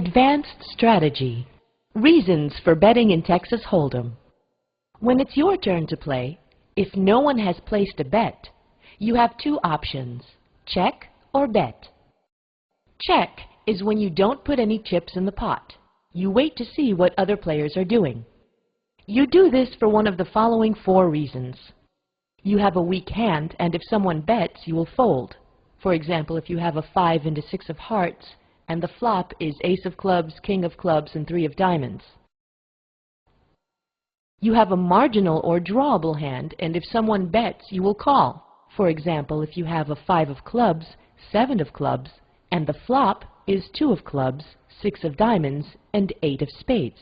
Advanced strategy. Reasons for betting in Texas Holdem. When it's your turn to play, if no one has placed a bet, you have two options, check or bet. Check is when you don't put any chips in the pot. You wait to see what other players are doing. You do this for one of the following four reasons. You have a weak hand, and if someone bets, you will fold. For example, if you have a 5 and a 6 of hearts, and the flop is ace of clubs, king of clubs, and 3 of diamonds. You have a marginal or drawable hand, and if someone bets, you will call. For example, if you have a 5 of clubs, 7 of clubs, and the flop is 2 of clubs, 6 of diamonds, and 8 of spades.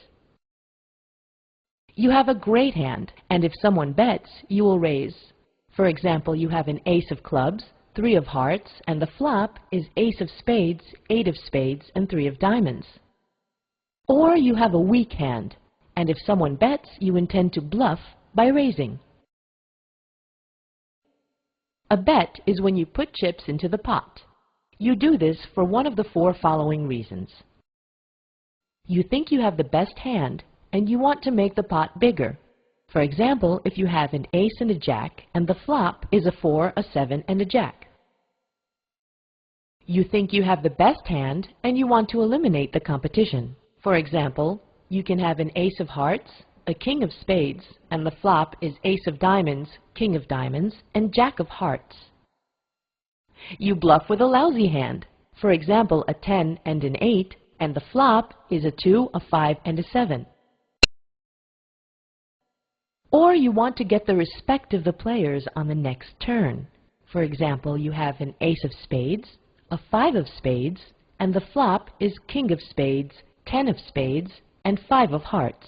You have a great hand, and if someone bets, you will raise. For example, you have an ace of clubs, 3 of hearts, and the flop is ace of spades, 8 of spades, and 3 of diamonds. Or you have a weak hand, and if someone bets, you intend to bluff by raising. A bet is when you put chips into the pot. You do this for one of the four following reasons. You think you have the best hand, and you want to make the pot bigger. For example, if you have an ace and a jack, and the flop is a 4, a 7, and a jack. You think you have the best hand, and you want to eliminate the competition. For example, you can have an ace of hearts, a king of spades, and the flop is ace of diamonds, king of diamonds, and jack of hearts. You bluff with a lousy hand. For example, a 10 and an 8, and the flop is a 2, a 5, and a 7. Or you want to get the respect of the players on the next turn. For example, you have an ace of spades, a 5 of spades, and the flop is king of spades, 10 of spades, and 5 of hearts.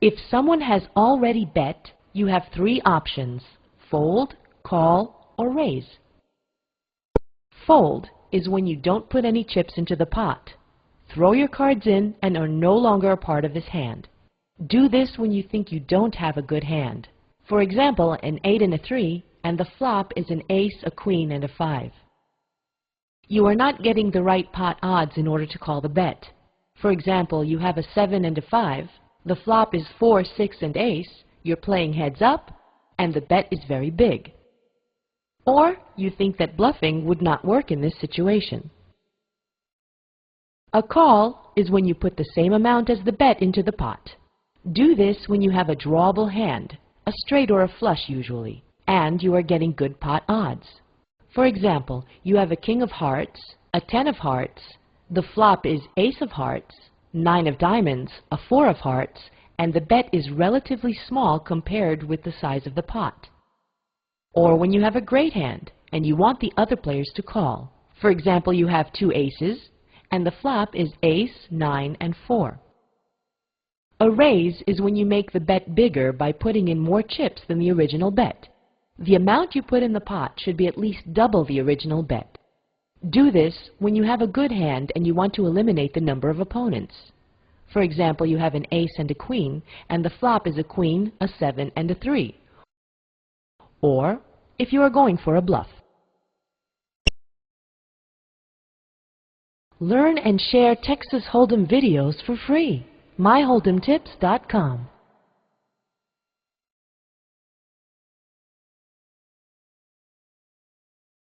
If someone has already bet, you have three options, fold, call, or raise. Fold is when you don't put any chips into the pot. Throw your cards in and are no longer a part of his hand. Do this when you think you don't have a good hand. For example, an 8 and a 3, and the flop is an ace, a queen, and a 5. You are not getting the right pot odds in order to call the bet. For example, you have a 7 and a 5, the flop is 4, 6, and ace, you're playing heads up, and the bet is very big. Or you think that bluffing would not work in this situation. A call is when you put the same amount as the bet into the pot. Do this when you have a drawable hand, a straight or a flush usually, and you are getting good pot odds. For example, you have a king of hearts, a 10 of hearts, the flop is ace of hearts, 9 of diamonds, a 4 of hearts, and the bet is relatively small compared with the size of the pot. Or when you have a great hand, and you want the other players to call. For example, you have 2 aces, and the flop is ace, 9, and 4. A raise is when you make the bet bigger by putting in more chips than the original bet. The amount you put in the pot should be at least double the original bet. Do this when you have a good hand and you want to eliminate the number of opponents. For example, you have an ace and a queen, and the flop is a queen, a 7, and a 3. Or if you are going for a bluff. Learn and share Texas Hold'em videos for free. myholdemtips.com